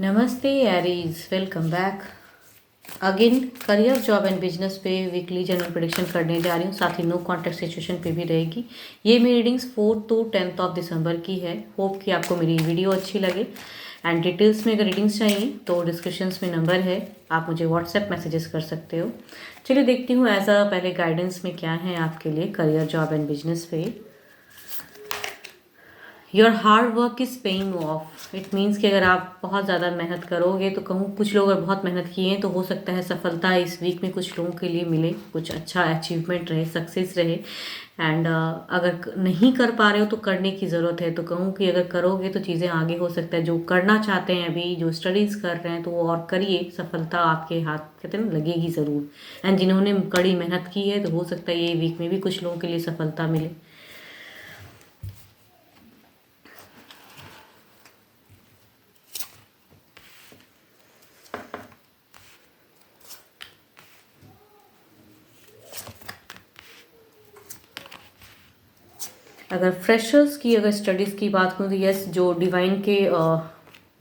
नमस्ते Aries, welcome back again. Career, job and business पे weekly general prediction करने जा रही हूँ, साथ ही नो कॉन्टेक्ट सिचुएशन पे भी रहेगी। ये मेरी रीडिंग्स 4 to 10 ऑफ दिसंबर की है। होप कि आपको मेरी वीडियो अच्छी लगे। एंड डिटेल्स में अगर रीडिंग्स चाहिए तो डिस्क्रिप्शंस में नंबर है, आप मुझे व्हाट्सएप मैसेजेस कर सकते हो। चलिए देखती हूँ एज अ पहले गाइडेंस में क्या है आपके लिए करियर, जॉब एंड बिजनेस पे। Your hard work is paying off. It means कि अगर आप बहुत ज़्यादा मेहनत करोगे तो कहूँ, कुछ लोग अगर बहुत मेहनत किए हैं तो हो सकता है सफलता इस वीक में कुछ लोगों के लिए मिले, कुछ अच्छा अचीवमेंट रहे, सक्सेस रहे। एंड अगर नहीं कर पा रहे हो तो करने की ज़रूरत है। तो कहूँ कि अगर करोगे तो चीज़ें आगे हो सकता है। जो करना चाहते हैं अभी, जो स्टडीज़ कर रहे हैं, तो वो और करिए, सफलता आपके हाथ कहते हैं ना लगेगी ज़रूर। एंड जिन्होंने कड़ी मेहनत की है तो हो सकता है ये वीक में भी कुछ लोगों के लिए सफलता मिले। अगर फ्रेशर्स की अगर स्टडीज़ की बात करूँ तो यस, जो डिवाइन के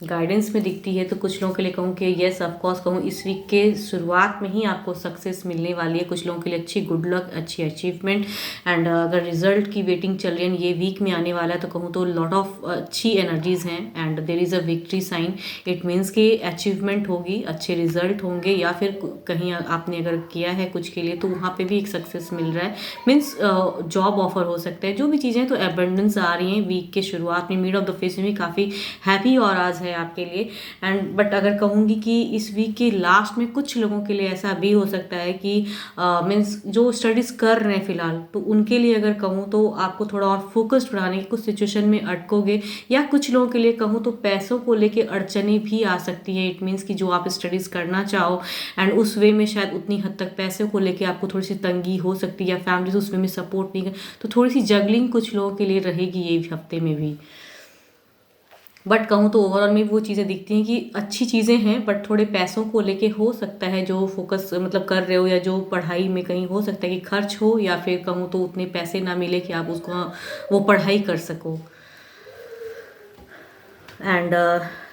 गाइडेंस में दिखती है, तो कुछ लोगों के लिए कहूँ कि यस ऑफकोर्स कहूँ इस वीक के शुरुआत में ही आपको सक्सेस मिलने वाली है। कुछ लोगों के लिए अच्छी गुड लक, अच्छी अचीवमेंट। एंड अगर रिजल्ट की वेटिंग चल रही है, ये वीक में आने वाला है, तो कहूँ तो लॉट ऑफ अच्छी एनर्जीज हैं and there is a victory sign. It means कि अचीवमेंट होगी, अच्छे रिजल्ट होंगे, या फिर कहीं आपने अगर किया है कुछ के लिए तो वहाँ पे भी एक सक्सेस मिल रहा है। मीन्स जॉब ऑफर हो सकता है, जो भी चीज़ें तो एबंडेंस आ रही हैं वीक के शुरुआत में। मिड ऑफ द फेस में भी काफ़ी हैप्पी और आज है आपके लिए। एंड बट अगर कहूँगी कि इस वीक के लास्ट में कुछ लोगों के लिए ऐसा भी हो सकता है कि मीन्स जो स्टडीज़ कर रहे हैं फिलहाल, तो उनके लिए अगर कहूँ तो आपको थोड़ा और फोकस्ड बनाने की, कुछ सिचुएशन में अटकोगे। या कुछ लोगों के लिए कहूँ तो पैसों को लेके अड़चने भी आ सकती है। इट मीन्स कि जो आप स्टडीज़ करना चाहो एंड उस वे में शायद उतनी हद तक पैसों को लेके आपको थोड़ी सी तंगी हो सकती है, या फैमिली उस वे में सपोर्ट नहीं कर, तो थोड़ी सी जगलिंग कुछ लोगों के लिए रहेगी ये हफ्ते में भी। बट कहूँ तो ओवरऑल में वो चीज़ें दिखती हैं कि अच्छी चीज़ें हैं, बट थोड़े पैसों को लेके हो सकता है जो फोकस मतलब कर रहे हो, या जो पढ़ाई में कहीं हो सकता है कि खर्च हो, या फिर कहूँ तो उतने पैसे ना मिले कि आप उसको वो पढ़ाई कर सको। एंड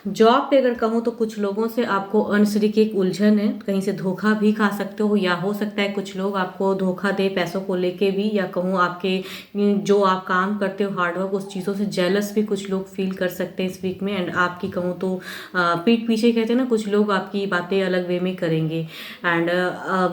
जॉब पे अगर कहूँ तो कुछ लोगों से आपको अनसरी की एक उलझन है, कहीं से धोखा भी खा सकते हो, या हो सकता है कुछ लोग आपको धोखा दे पैसों को लेके भी, या कहूँ आपके जो आप काम करते हो हार्डवर्क, उस चीज़ों से जेलस भी कुछ लोग फील कर सकते हैं इस वीक में। एंड आपकी कहूँ तो पीठ पीछे कहते हैं ना, कुछ लोग आपकी बातें अलग वे में करेंगे। And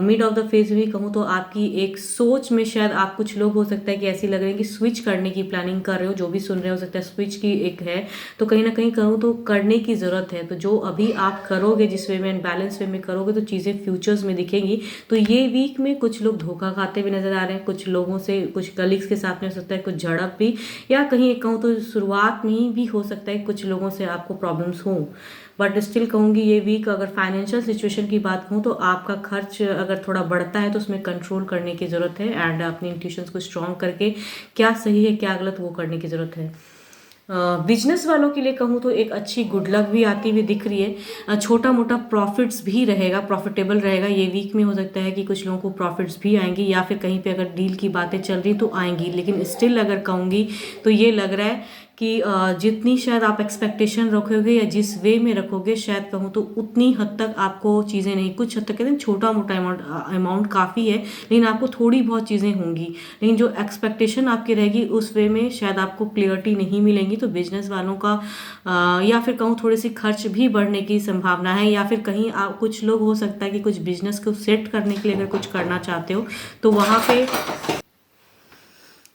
mid of the phase भी कहूँ तो आपकी एक सोच में शायद आप कुछ लोग हो सकता है कि ऐसी लग रहे हैं कि स्विच करने की प्लानिंग कर रहे हो, जो भी सुन रहे हो सकता है स्विच की एक है, तो कहीं ना कहीं कहूँ तो करने की ज़रूरत है। तो जो अभी आप करोगे जिस वे में, बैलेंस वे में करोगे, तो चीज़ें फ्यूचर्स में दिखेंगी। तो ये वीक में कुछ लोग धोखा खाते हुए नजर आ रहे हैं, कुछ लोगों से, कुछ कलीग्स के साथ में हो सकता है कुछ झड़प भी, या कहीं एक कहूँ तो शुरुआत में ही भी हो सकता है कुछ लोगों से आपको प्रॉब्लम्स हों। बट स्टिल कहूँगी ये वीक अगर फाइनेंशियल सिचुएशन की बात कहूँ तो आपका खर्च अगर थोड़ा बढ़ता है तो उसमें कंट्रोल करने की ज़रूरत है। एंड अपनी इंट्यूशंस को स्ट्रॉन्ग करके क्या सही है क्या गलत वो करने की ज़रूरत है। बिजनेस वालों के लिए कहूँ तो एक अच्छी गुड लक भी आती हुई दिख रही है। छोटा मोटा प्रॉफिट्स भी रहेगा, प्रॉफिटेबल रहेगा ये वीक में। हो सकता है कि कुछ लोगों को प्रॉफिट्स भी आएंगी, या फिर कहीं पे अगर डील की बातें चल रही तो आएंगी। लेकिन स्टिल अगर कहूँगी तो ये लग रहा है कि जितनी शायद आप एक्सपेक्टेशन रखोगे या जिस वे में रखोगे, शायद कहूँ तो उतनी हद तक आपको चीज़ें नहीं, कुछ हद तक कहते हैं छोटा मोटा अमाउंट काफ़ी है, लेकिन आपको थोड़ी बहुत चीज़ें होंगी। लेकिन जो एक्सपेक्टेशन आपकी रहेगी उस वे में शायद आपको क्लियरिटी नहीं मिलेंगी। तो बिजनेस वालों का या फिर कहूँ थोड़ी सी खर्च भी बढ़ने की संभावना है, या फिर कहीं आप, कुछ लोग हो सकता है कि कुछ बिजनेस को सेट करने के लिए अगर कुछ करना चाहते हो तो वहाँ पे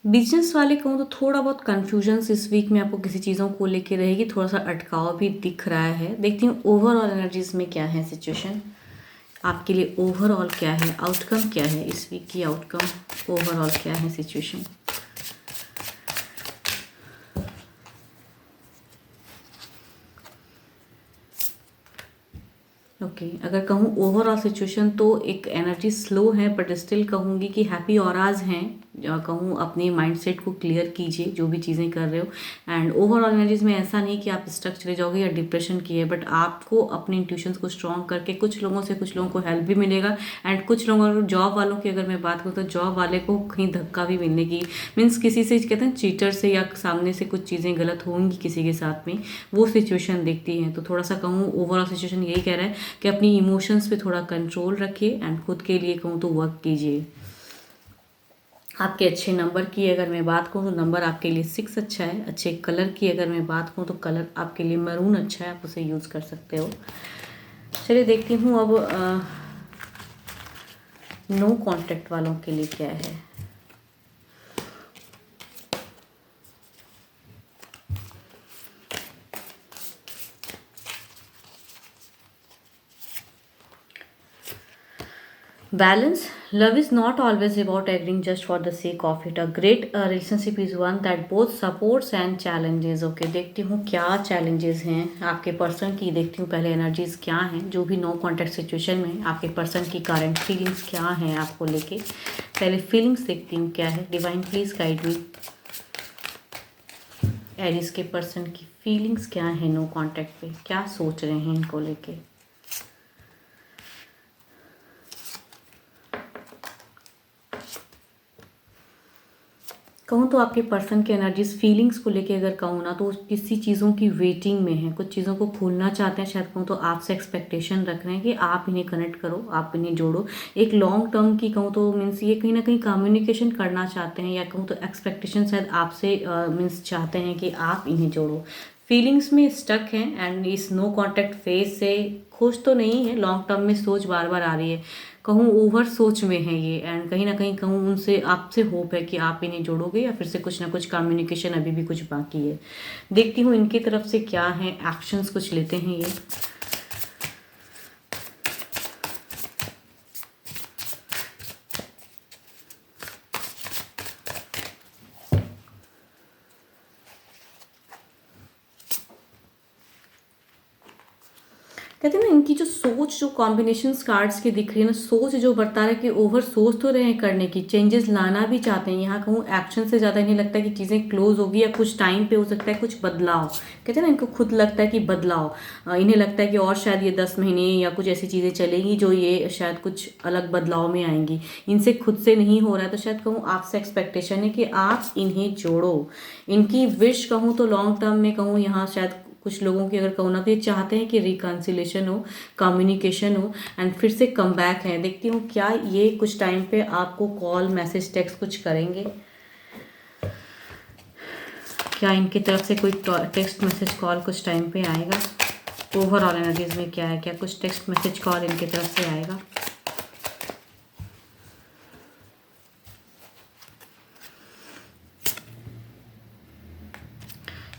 बिजनेस वाले कहूँ तो थोड़ा बहुत कन्फ्यूजन्स इस वीक में आपको किसी चीज़ों को लेके रहेगी, थोड़ा सा अटकाव भी दिख रहा है। देखती हूँ ओवरऑल एनर्जीज में क्या है सिचुएशन आपके लिए, ओवरऑल क्या है आउटकम, क्या है इस वीक की आउटकम, ओवरऑल क्या है सिचुएशन। ओके अगर कहूँ ओवरऑल सिचुएशन तो एक एनर्जी स्लो है, बट स्टिल कहूँगी कि हैप्पी ऑराज हैं कहूँ अपने माइंडसेट को क्लियर कीजिए जो भी चीज़ें कर रहे हो। एंड ओवरऑल एनर्जीज में ऐसा नहीं कि आप स्टक चले जाओगे या डिप्रेशन की है, बट आपको अपने इंट्यूशंस को स्ट्रॉन्ग करके कुछ लोगों को हेल्प भी मिलेगा। एंड कुछ लोगों, जॉब वालों की अगर मैं बात करूँ तो जॉब वाले को कहीं धक्का भी मिलने की, मीन्स किसी से कहते हैं चीटर से या सामने से कुछ चीज़ें गलत होंगी किसी के साथ में, वो सिचुएशन दिखती है। तो थोड़ा सा कहूँ ओवरऑल सिचुएशन यही कह रहा है कि अपनी इमोशंस पे थोड़ा कंट्रोल रखिए एंड खुद के लिए कहूँ तो वर्क कीजिए। आपके अच्छे नंबर की अगर मैं बात करूँ तो नंबर आपके लिए 6 अच्छा है। अच्छे कलर की अगर मैं बात करूँ तो कलर आपके लिए मैरून अच्छा है, आप उसे यूज़ कर सकते हो। चलिए देखती हूँ अब नो कांटेक्ट वालों के लिए क्या है। Balance. Love is not always about agreeing just for the sake of it. A great relationship is one that both supports and challenges. Okay, देखती हूँ क्या challenges हैं आपके पर्सन की, देखती हूँ पहले एनर्जीज क्या हैं जो भी नो कॉन्टैक्ट सिचुएशन में आपके पर्सन की करंट फीलिंग्स क्या हैं आपको लेके। पहले फीलिंग्स देखती हूँ क्या है। Divine please guide me. Aries के पर्सन की फीलिंग्स क्या है नो कॉन्टैक्ट पे, क्या सोच रहे हैं इनको लेके। कहूँ तो आपके पर्सन की एनर्जीज फीलिंग्स को लेके अगर कहूँ ना तो किसी चीज़ों की वेटिंग में है, कुछ चीज़ों को खोलना चाहते हैं, शायद कहूँ तो आपसे एक्सपेक्टेशन रख रहे हैं कि आप इन्हें कनेक्ट करो, आप इन्हें जोड़ो। एक लॉन्ग टर्म की कहूँ तो मीन्स ये कहीं ना कहीं कम्युनिकेशन करना चाहते हैं, या कहूँ तो एक्सपेक्टेशन शायद आपसे मीन्स चाहते हैं कि आप इन्हें जोड़ो। फीलिंग्स में स्टक हैं एंड इस नो कॉन्टैक्ट फेज से खुश तो नहीं है, लॉन्ग टर्म में सोच बार बार आ रही है, कहूँ ओवर सोच में है ये। एंड कहीं ना कहीं कहूँ उनसे आपसे होप है कि आप इन्हें जोड़ोगे या फिर से कुछ ना कुछ कम्युनिकेशन अभी भी कुछ बाकी है। देखती हूँ इनकी तरफ से क्या है एक्शंस, कुछ लेते हैं ये। कहते हैं ना इनकी जो सोच, जो कॉम्बिनेशन कार्ड्स की दिख रही है ना, सोच जो बता रहा है कि ओवर सोच तो रहे हैं करने की, चेंजेस लाना भी चाहते हैं। यहाँ कहूँ एक्शन से ज़्यादा इन्हें लगता है कि चीज़ें क्लोज होगी या कुछ टाइम पे हो सकता है कुछ बदलाव। कहते हैं ना इनको खुद लगता है कि बदलाव, इन्हें लगता है कि और शायद ये 10 महीने या कुछ ऐसी चीज़ें चलेंगी जो ये शायद कुछ अलग बदलाव में आएंगी। इनसे खुद से नहीं हो रहा है तो शायद कहूँ आपसे एक्सपेक्टेशन है कि आप इन्हें जोड़ो। इनकी विश कहूँ तो लॉन्ग टर्म में कहूँ यहाँ शायद कुछ लोगों की अगर कहूँ ना तो ये चाहते हैं कि रिकन्सिलेशन हो, कम्युनिकेशन हो एंड फिर से कम बैक है। देखती हूँ क्या ये कुछ टाइम पे आपको कॉल, मैसेज, टेक्स्ट कुछ करेंगे। क्या इनकी तरफ से कोई टेक्स्ट, मैसेज, कॉल कुछ टाइम पे आएगा। ओवरऑल एनर्जीज में क्या है, क्या कुछ टेक्स्ट, मैसेज, कॉल इनकी तरफ से आएगा।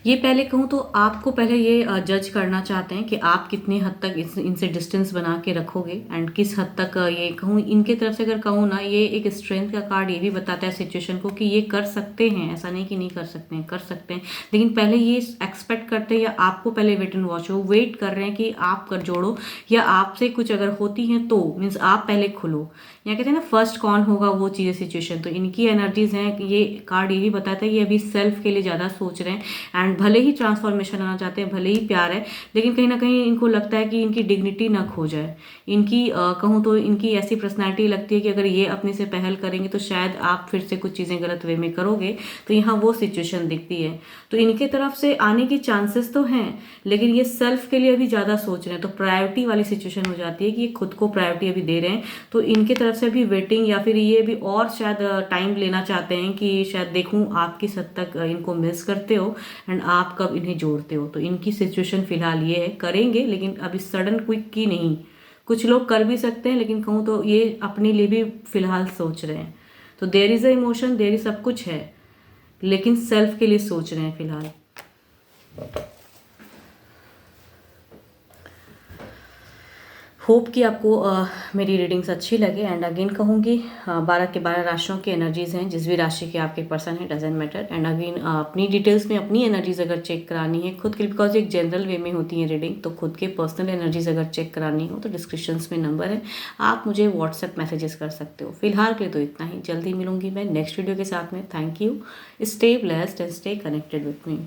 ये पहले कहूँ तो आपको पहले ये जज करना चाहते हैं कि आप कितने हद तक इनसे डिस्टेंस बना के रखोगे एंड किस हद तक ये कहूँ इनके तरफ से अगर कहूँ ना, ये एक स्ट्रेंथ का कार्ड ये भी बताता है सिचुएशन को कि ये कर सकते हैं, ऐसा नहीं कि नहीं कर सकते हैं, कर सकते हैं, लेकिन पहले ये एक्सपेक्ट करते हैं या आपको पहले वेट एंड वॉच हो, वेट कर रहे हैं कि आप कर जोड़ो या आपसे कुछ अगर होती हैं तो मीन्स आप पहले खुलो, या कहते हैं ना फर्स्ट कौन होगा वो चीज़ें सिचुएशन। तो इनकी एनर्जीज हैं कि ये कार्ड ये भी बताता है ये अभी सेल्फ के लिए ज़्यादा सोच रहे हैं एंड भले ही ट्रांसफॉर्मेशन आना चाहते हैं, भले ही प्यार है, लेकिन कहीं ना कहीं इनको लगता है कि इनकी डिग्निटी ना खो जाए। इनकी कहूँ तो इनकी ऐसी पर्सनैलिटी लगती है कि अगर ये अपने से पहल करेंगे तो शायद आप फिर से कुछ चीज़ें गलत वे में करोगे, तो यहाँ वो सिचुएशन दिखती है। तो इनके तरफ से आने की चांसेस तो हैं, लेकिन ये सेल्फ के लिए अभी ज़्यादा सोच रहे हैं, तो प्रायोरिटी वाली सिचुएशन हो जाती है कि ये खुद को प्रायोरिटी अभी दे रहे हैं। तो इनके तरफ से अभी वेटिंग या फिर ये भी और शायद टाइम लेना चाहते हैं कि शायद देखूं आप किस हद तक इनको मिस करते हो एंड आप कब इन्हें जोड़ते हो। तो इनकी सिचुएशन फिलहाल ये है, करेंगे लेकिन अभी सडन क्विक की नहीं। कुछ लोग कर भी सकते हैं लेकिन कहूँ तो ये अपने लिए भी फिलहाल सोच रहे हैं। तो there is a emotion, there is सब कुछ है, लेकिन सेल्फ के लिए सोच रहे हैं फिलहाल। होप कि आपको मेरी रीडिंग्स अच्छी लगे। एंड अगेन कहूँगी 12 के 12 राशियों की एनर्जीज हैं, जिस भी राशि के आपके पर्सन है डजेंट मैटर। एंड अगेन अपनी डिटेल्स में अपनी एनर्जीज अगर चेक करानी है खुद के, बिकॉज एक जनरल वे में होती है रीडिंग, तो खुद के पर्सनल एनर्जीज अगर चेक करानी हो तो डिस्क्रिप्शंस में नंबर है, आप मुझे व्हाट्सएप मैसेजेस कर सकते हो। फिलहाल के लिए तो इतना ही, जल्दी मिलूंगी मैं नेक्स्ट वीडियो के साथ में। Thank you, stay blessed and stay connected with me.